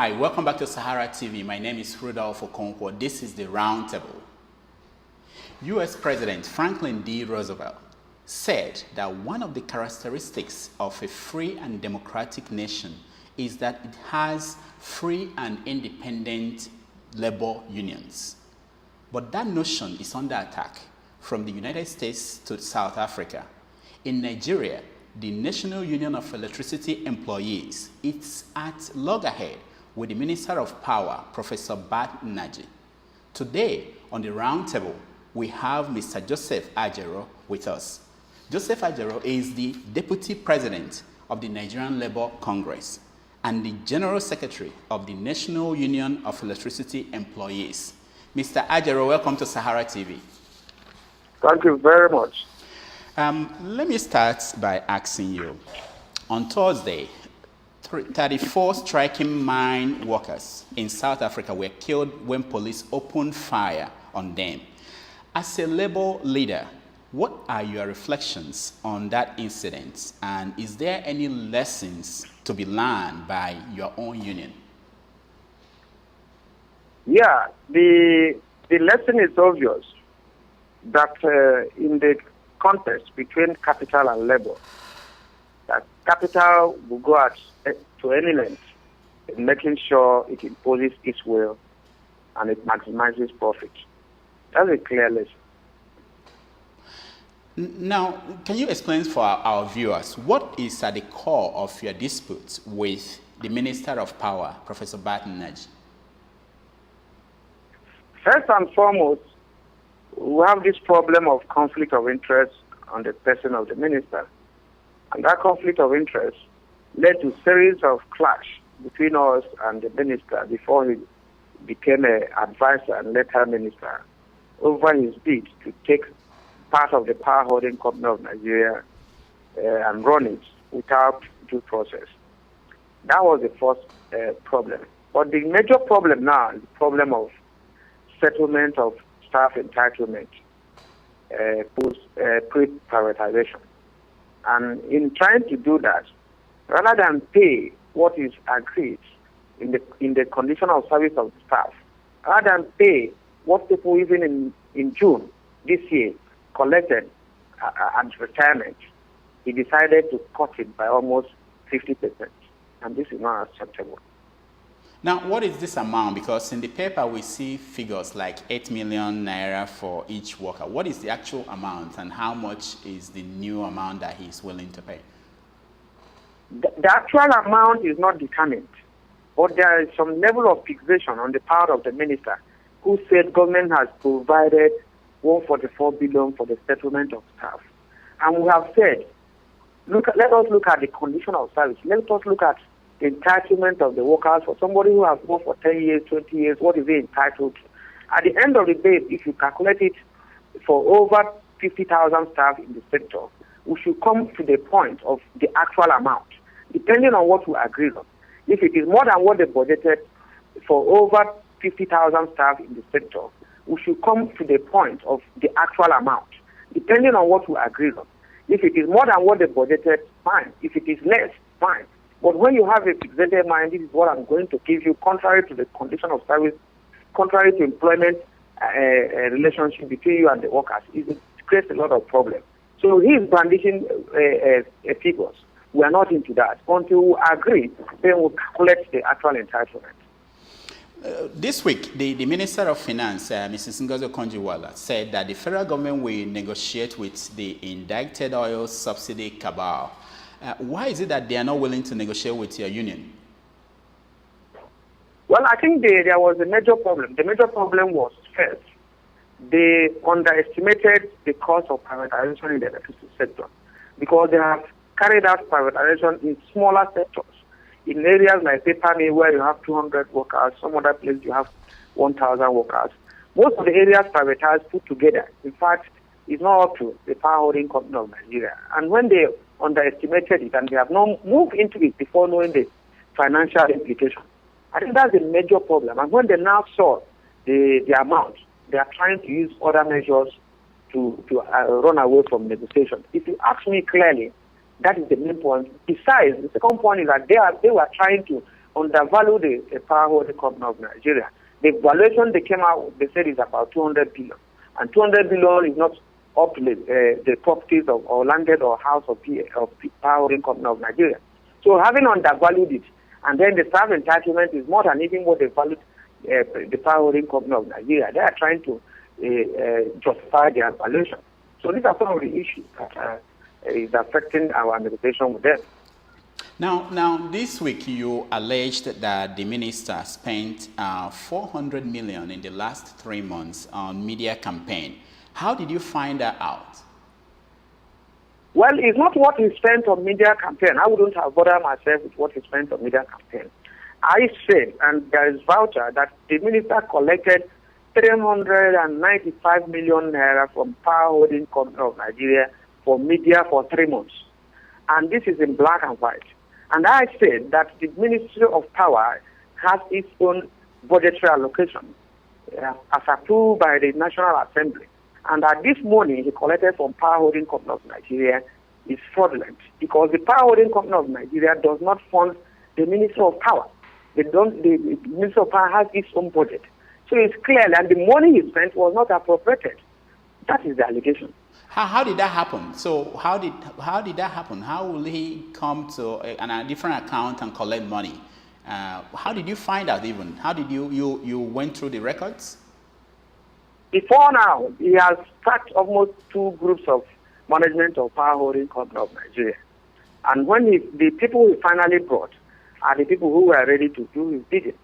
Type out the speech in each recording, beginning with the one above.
Hi, welcome back to SaharaTV. My name is Rudolf Okonkwo. This is the Roundtable. U.S. President Franklin D. Roosevelt said that one of the characteristics of a free and democratic nation is that it has free and independent labor unions. But that notion is under attack from the United States to South Africa. In Nigeria, the National Union of Electricity Employees is at loggerhead with the Minister of Power, Professor Bat Nnaji. Today, on the Roundtable, we have Mr. Joseph Ajero with us. Joseph Ajero is the Deputy President of the Nigerian Labour Congress and the General Secretary of the National Union of Electricity Employees. Mr. Ajero, welcome to SaharaTV. Thank you very much. Let me start by asking you, on Thursday, 34 striking mine workers in South Africa were killed when police opened fire on them. As a labor leader, what are your reflections on that incident, and is there any lessons to be learned by your own union? Yeah, the lesson is obvious that in the contest between capital and labor, that capital will go to any length in making sure it imposes its will and it maximizes profit. That's a clear lesson. Now, can you explain for our viewers what is at the core of your dispute with the Minister of Power, Professor Bat Nnaji? First and foremost, we have this problem of conflict of interest on the person of the minister. And that conflict of interest led to a series of clash between us and the minister before he became an advisor and later minister over his bid to take part of the power holding company of Nigeria and run it without due process. That was the first problem. But the major problem now is the problem of settlement of staff entitlement pre-privatization. And in trying to do that, rather than pay what is agreed in the condition of service of the staff, rather than pay what people even in June this year collected at retirement, he decided to cut it by almost 50%. And this is not acceptable. Now, what is this amount? Because in the paper we see figures like 8 million naira for each worker. What is the actual amount, and how much is the new amount that he's willing to pay? The actual amount is not determined, but there is some level of fixation on the part of the minister, who said government has provided 144 billion for the settlement of staff. And we have said, let us look at the condition of service. Let us look at the entitlement of the workers. For somebody who has worked for 10 years, 20 years, what is he entitled to? At the end of the day, if you calculate it for over 50,000 staff in the sector, we should come to the point of the actual amount, depending on what we agree on. If it is more than what they budgeted for over 50,000 staff in the sector, we should come to the point of the actual amount, depending on what we agree on. If it is more than what they budgeted, fine. If it is less, fine. But when you have a fixated mind, this is what I'm going to give you, contrary to the condition of service, contrary to employment relationship between you and the workers, it creates a lot of problems. So he is brandishing figures. We are not into that. Until we agree, then we'll calculate the actual entitlement. This week, the Minister of Finance, Mrs. Ngozi Okonjo-Iweala, said that the federal government will negotiate with the indicted oil subsidy cabal. Why is it that they are not willing to negotiate with your union? Well, I think there was a major problem. The major problem was, first, they underestimated the cost of privatization in the electricity sector, because they have carried out privatization in smaller sectors. In areas like paper mill, where you have 200 workers, some other places you have 1,000 workers. Most of the areas privatized put together, in fact, is not up to the power holding company of Nigeria. And when they underestimated it and they have not moved into it before knowing the financial implications, I think that's a major problem. And when they now saw the amount, they are trying to use other measures to run away from negotiation. If you ask me clearly, that is the main point. Besides, the second point is that they were trying to undervalued the power holding company of Nigeria. The valuation they came out, they said is about 200 billion. And 200 billion is not up to the properties of or landed or house of power holding company of Nigeria. So having undervalued it, and then the staff entitlement is more than even what they valued the power holding company of Nigeria. They are trying to justify their valuation. So these are some of the issues that is affecting our negotiation with them. Now, this week you alleged that the minister spent 400 million in the last 3 months on media campaign. How did you find that out? Well, it's not what he spent on media campaign. I wouldn't have bothered myself with what he spent on media campaign. I said, and there is voucher, that the minister collected 395 million naira from power holding company of Nigeria for media for 3 months. And this is in black and white. And I said that the Ministry of Power has its own budgetary allocation as approved by the National Assembly. And that this money he collected from power holding company of Nigeria is fraudulent because the power holding company of Nigeria does not fund the Ministry of Power. The Ministry of Power has its own budget. So it's clear that the money he spent was not appropriated. That is the allegation. How did that happen? So how did that happen? How will he come to a different account and collect money? How did you find out even? How did you went through the records? Before now, he has tracked almost 2 groups of management of power holding company of Nigeria. And when the people he finally brought are the people who were ready to do his bidding.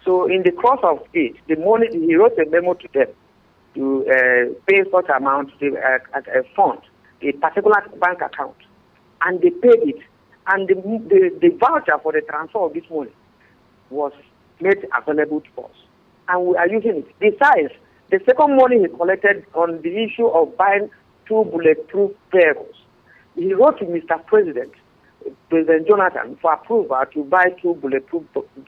So in the course of it, the money, he wrote a memo to them to pay such amount at a fund, a particular bank account, and they paid it. And the voucher for the transfer of this money was made available to us, and we are using it. Besides, the second money he collected on the issue of buying 2 bulletproof vehicles, he wrote to Mr. President Jonathan, for approval to buy 2 bulletproof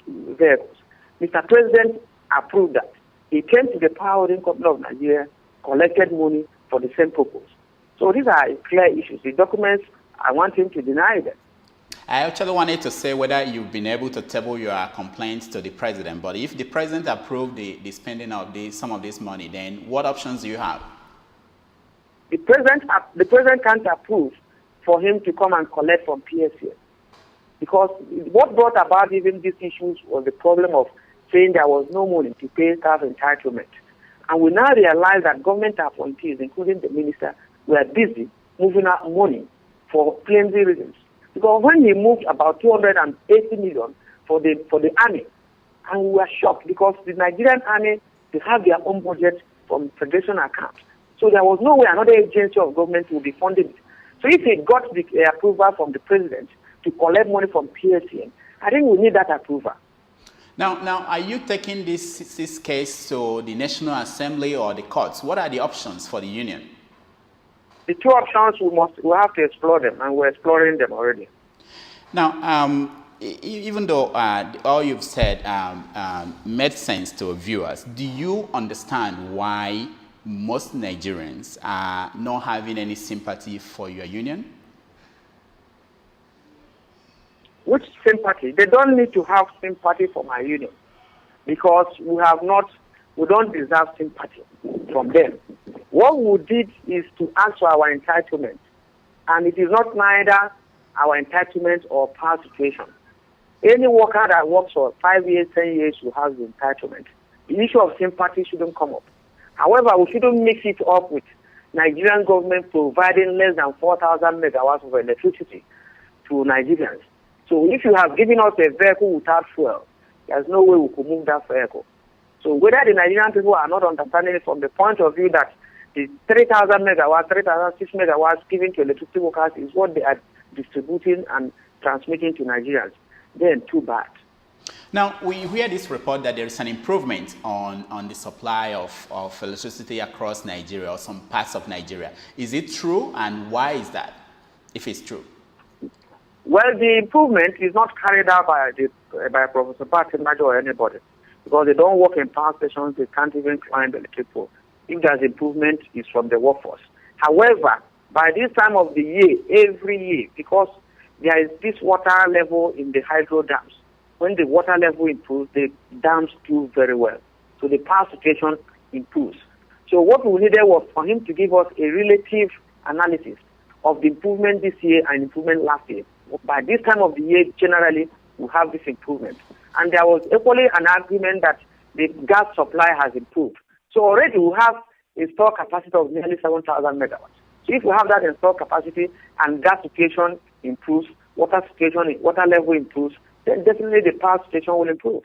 vehicles. Mr. President approved that. He came to the power holding company of Nigeria, collected money for the same purpose. So these are clear issues. The documents, I want him to deny them. I actually wanted to say whether you've been able to table your complaints to the president, but if the president approved the spending of some of this money, then what options do you have? The president can't approve for him to come and collect from PSA. Because what brought about even these issues was the problem of saying there was no money to pay staff entitlement. And we now realize that government appointees, including the minister, were busy moving out money for flimsy reasons. Because when he moved about 280 million for the army, and we were shocked because the Nigerian army, they have their own budget from federation account. So there was no way another agency of government would be funding it. So if he got the approval from the president to collect money from PSN, I think we need that approval. Now, are you taking this case to the National Assembly or the courts? What are the options for the union? The 2 options, we have to explore them, and we're exploring them already. Now, even though all you've said made sense to viewers, do you understand why most Nigerians are not having any sympathy for your union? Which sympathy? They don't need to have sympathy for my union because we don't deserve sympathy from them. What we did is to ask for our entitlement, and it is not neither our entitlement or past situation. Any worker that works for 5 years, 10 years will have the entitlement. The issue of sympathy shouldn't come up. However, we shouldn't mix it up with Nigerian government providing less than 4,000 megawatts of electricity to Nigerians. So if you have given us a vehicle without fuel, there's no way we could move that vehicle. So whether the Nigerian people are not understanding it from the point of view that the 3,000 megawatts, 3,006 megawatts given to electricity workers is what they are distributing and transmitting to Nigerians, then too bad. Now, we hear this report that there is an improvement on the supply of electricity across Nigeria or some parts of Nigeria. Is it true, and why is that, if it's true? Well, the improvement is not carried out by Professor Batimajo or anybody because they don't work in power stations, they can't even climb the electric pole. If there's improvement, it's from the workforce. However, by this time of the year, every year, because there is this water level in the hydro dams, when the water level improves, the dams do very well. So the power situation improves. So what we needed was for him to give us a relative analysis of the improvement this year and improvement last year. By this time of the year, generally, we have this improvement. And there was equally an agreement that the gas supply has improved. So already we have a store capacity of nearly 7,000 megawatts. So if we have that installed capacity and gas situation improves, water level improves, then definitely the power situation will improve.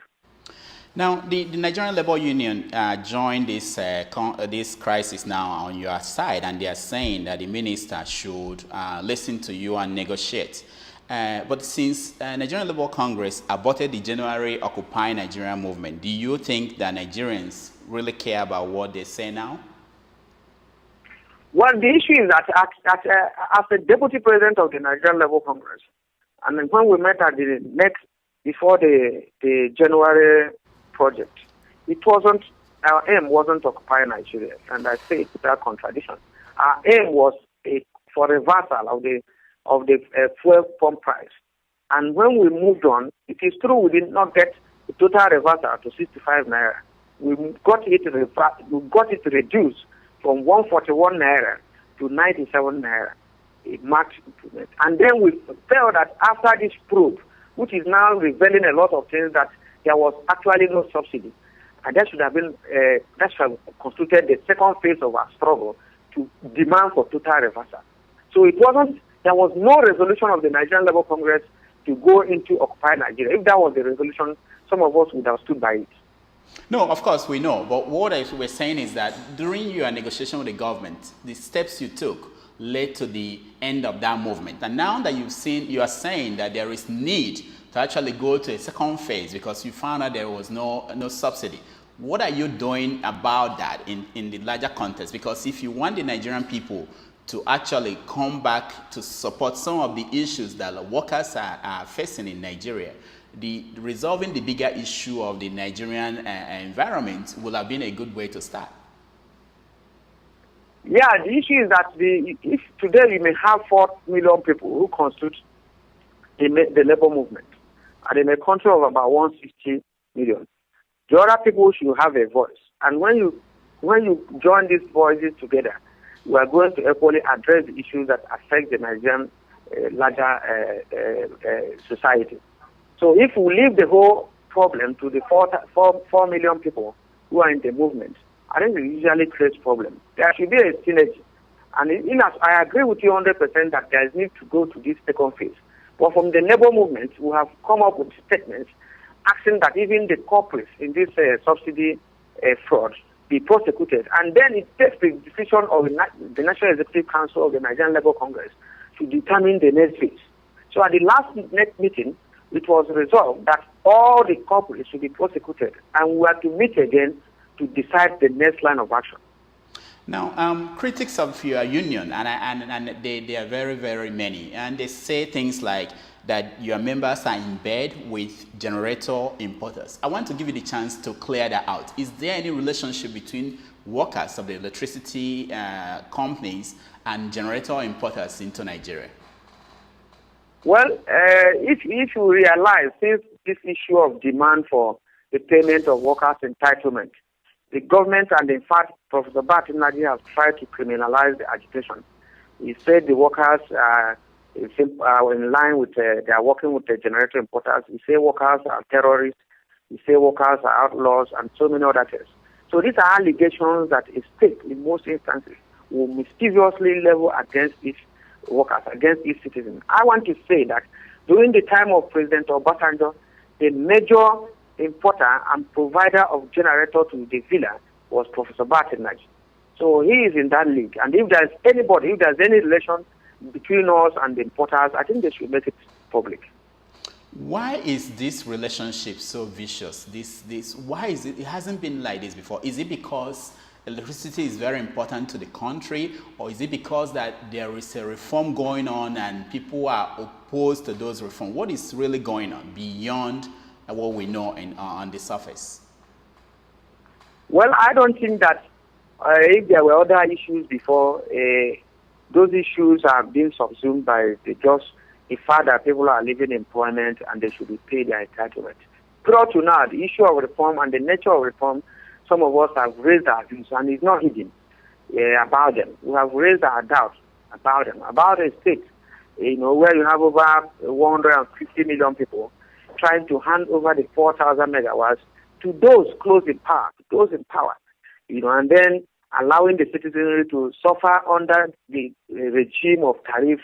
Now, the Nigerian Labour Union joined this crisis now on your side, and they are saying that the minister should listen to you and negotiate. But since Nigerian Labour Congress aborted the January Occupy Nigeria movement, do you think that Nigerians really care about what they say now? Well, the issue is that as the deputy president of the Nigerian Labour Congress, and then when we met at before the January project, our aim wasn't to occupy Nigeria, and I say it without contradiction. Our aim was for reversal of the fuel pump price. And when we moved on, it is true we did not get the total reversal to 65 naira. We got it reduced from 141 naira to 97 naira. It marked improvement. And then we felt that after this probe, which is now revealing a lot of things, that there was actually no subsidy. And that should have constituted the second phase of our struggle to demand for total reversal. So there was no resolution of the Nigerian Labour Congress to go into Occupy Nigeria. If that was the resolution, some of us would have stood by it. No, of course we know. But what we're saying is that during your negotiation with the government, the steps you took led to the end of that movement. And now that you are saying that there is need to actually go to a second phase because you found out there was no subsidy. What are you doing about that in the larger context? Because if you want the Nigerian people to actually come back to support some of the issues that workers are facing in Nigeria, resolving the bigger issue of the Nigerian environment will have been a good way to start. Yeah, the issue is that if today we may have 4 million people who constitute the labor movement, and in a country of about 160 million, the other people should have a voice. And when you join these voices together, we are going to equally address the issues that affect the Nigerian larger society. So if we leave the whole problem to the 4 million people who are in the movement, I think it usually creates problems. There should be a synergy. And I agree with you 100% that there is need to go to this second phase. But from the labor movement, we have come up with statements asking that even the corporates in this subsidy fraud be prosecuted. And then it takes the decision of the National Executive Council of the Nigerian Labour Congress to determine the next phase. So at the last next meeting, it was resolved that all the corporates should be prosecuted, and we are to meet again to decide the next line of action. Now, critics of your union, and they are very, very many, and they say things like that your members are in bed with generator importers. I want to give you the chance to clear that out. Is there any relationship between workers of the electricity companies and generator importers into Nigeria? Well, if you realize, since this issue of demand for the payment of workers' entitlement, the government and, in fact, Professor Batinaji has tried to criminalize the agitation. He said the workers are in line with, they are working with the generator importers. He said workers are terrorists. He said workers are outlaws, and so many other things. So these are allegations that a state, in most instances, will mischievously level against its workers, against its citizens. I want to say that during the time of President Obasanjo, the major importer and provider of generator to the villa was Professor Batinaji. So he is in that league. And if there's any relation between us and the importers, I think they should make it public. Why is this relationship so vicious? Why is it? It hasn't been like this before. Is it because electricity is very important to the country, or is it because that there is a reform going on and people are opposed to those reforms? What is really going on beyond what we know on the surface? Well, I don't think that if there were other issues before, those issues are being subsumed by just the fact that people are leaving employment and they should be paid their entitlement. Prior to now, the issue of reform and the nature of reform, some of us have raised our views, and it's not hidden about them. We have raised our doubts about them, about a state, where you have over 150 million people trying to hand over the 4,000 megawatts to those close in power, and then allowing the citizenry to suffer under the regime of tariff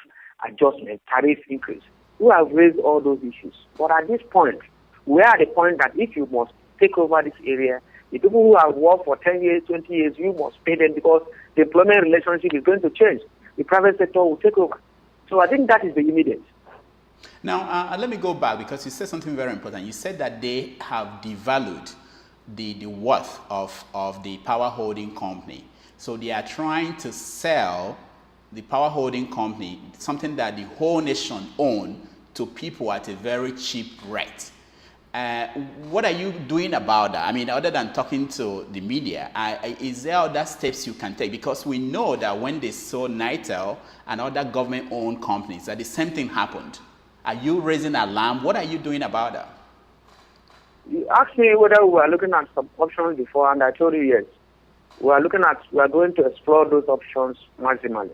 adjustment, tariff increase. We have raised all those issues. But at this point, we are at the point that if you must take over this area, the people who have worked for 10 years, 20 years, you must pay them because the employment relationship is going to change. The private sector will take over. So I think that is the immediate. Now, let me go back because you said something very important. You said that they have devalued the worth of the power holding company. So they are trying to sell the power holding company, something that the whole nation own, to people at a very cheap rate. What are you doing about that? I mean, other than talking to the media, is there other steps you can take? Because we know that when they sold Nitel and other government-owned companies, that the same thing happened. Are you raising alarm? What are you doing about that? You asked me whether we were looking at some options before, and I told you yes. We are going to explore those options maximally.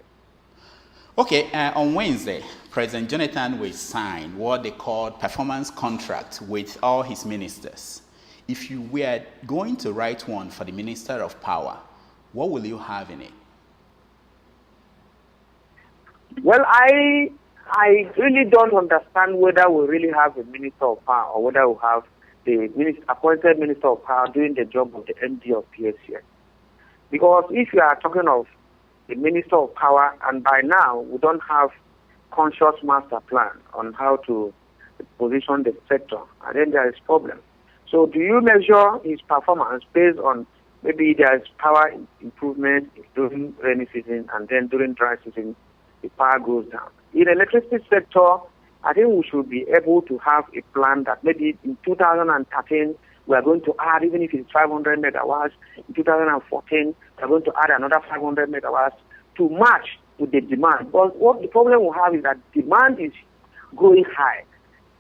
Okay, on Wednesday, President Jonathan will sign what they call performance contract with all his ministers. If you were going to write one for the Minister of Power, what will you have in it? Well, I really don't understand whether we really have a Minister of Power or whether we have the appointed Minister of Power doing the job of the MD of PSCS. Because if you are talking of the Minister of Power, and by now we don't have conscious master plan on how to position the sector, and then there is problem. So do you measure his performance based on maybe there is power improvement during rainy season, and then during dry season the power goes down? In the electricity sector, I think we should be able to have a plan that maybe in 2013 we are going to add, even if it's 500 megawatts, in 2014 we are going to add another 500 megawatts to match with the demand. But what the problem we have is that demand is growing high,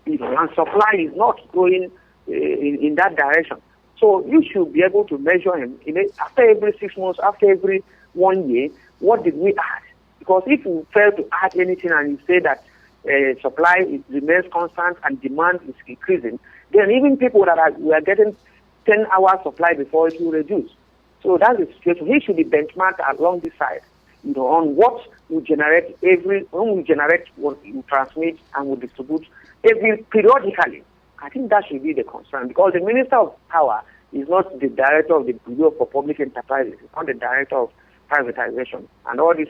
and supply is not going in that direction. So you should be able to measure him after every 6 months, after every 1 year, what did we add? Because if you fail to add anything and you say that supply remains constant and demand is increasing, then even people that we are getting 10 hours supply before it will reduce. So that's the situation. He should be benchmarked along this side, on what we generate when we generate, what we transmit and we distribute periodically. I think that should be the concern, because the Minister of Power is not the director of the Bureau for Public Enterprises. It's not the director of privatization. And all this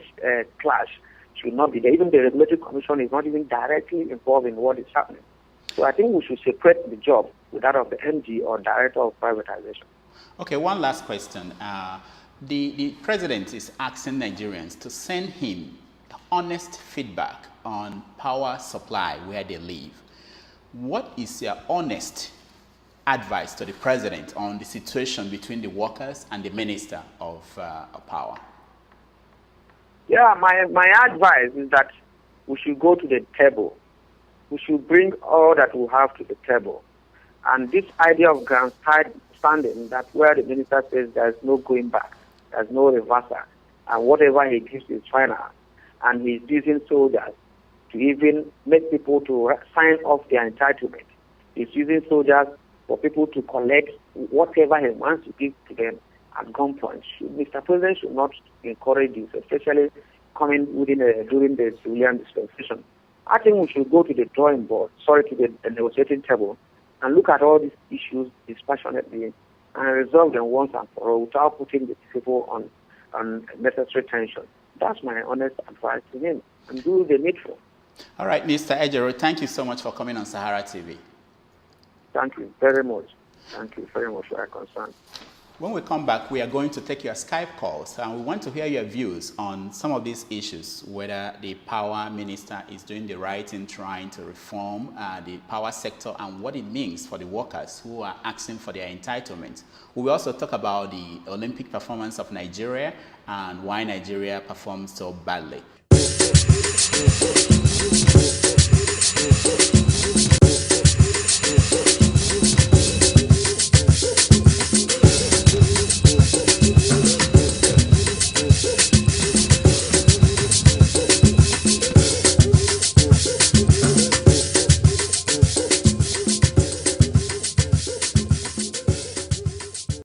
clash should not be there. Even the Regulatory Commission is not even directly involved in what is happening. So I think we should separate the job with that of the MD or director of privatization. Okay, one last question. The president is asking Nigerians to send him honest feedback on power supply where they live. What is your honest advice to the president on the situation between the workers and the Minister of Power? Yeah, my advice is that we should go to the table. We should bring all that we have to the table. And this idea of grandstanding, that where the minister says there's no going back, there's no reversal, and whatever he gives is final, and he's using soldiers to even make people to sign off their entitlement. He's using soldiers for people to collect whatever he wants to give to them at gunpoint. Mr. President should not encourage this, especially coming during the civilian dispensation. I think we should go to the drawing board, to the negotiating table, and look at all these issues dispassionately and resolve them once and for all without putting the people on necessary tension. That's my honest advice to him, and do the needful. All right, Mr. Ajero, thank you so much for coming on Sahara TV. Thank you very much. Thank you very much for your concern. When we come back, we are going to take your Skype calls, and we want to hear your views on some of these issues, whether the power minister is doing the right in trying to reform the power sector and what it means for the workers who are asking for their entitlement. We will also talk about the Olympic performance of Nigeria and why Nigeria performed so badly. this.